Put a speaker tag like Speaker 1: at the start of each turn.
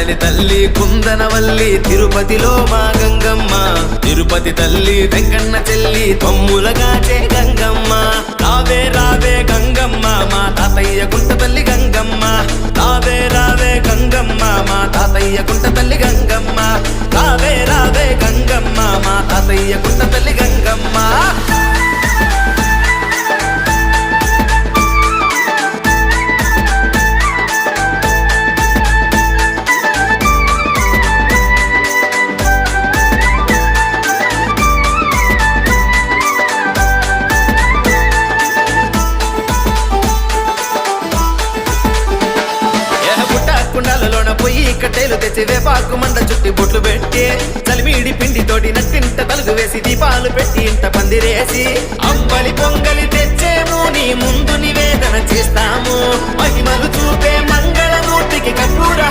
Speaker 1: కదలి తల్లి కుందనవల్లి తిరుపతిలో మా గంగమ్మ, తిరుపతి తల్లి వెంకన్న చెల్లి తమ్ములగాచే గంగమ్మ. రావే రావే గంగమ్మ మా తాతయ్య గుంట తల్లి గంగమ్మ, రావే రావే గంగమ్మ మా తాతయ్య గుంట తల్లి గంగమ్మ, రావే రావే గంగమ్మ మా తాతయ్య గుంట తల్లి గంగమ్మ. కుండాలలోన పొయ్యి కట్టెలు తెచ్చి వేపాకు మండ చుట్టి బొట్లు పెట్టి చలిమీడి పిండి తోటి నట్టింట తలుగు వేసి దీపాలు పెట్టి ఇంట పందిరేసి అంబలి పొంగలి తెచ్చేము నీ ముందు నివేదన చేస్తాం.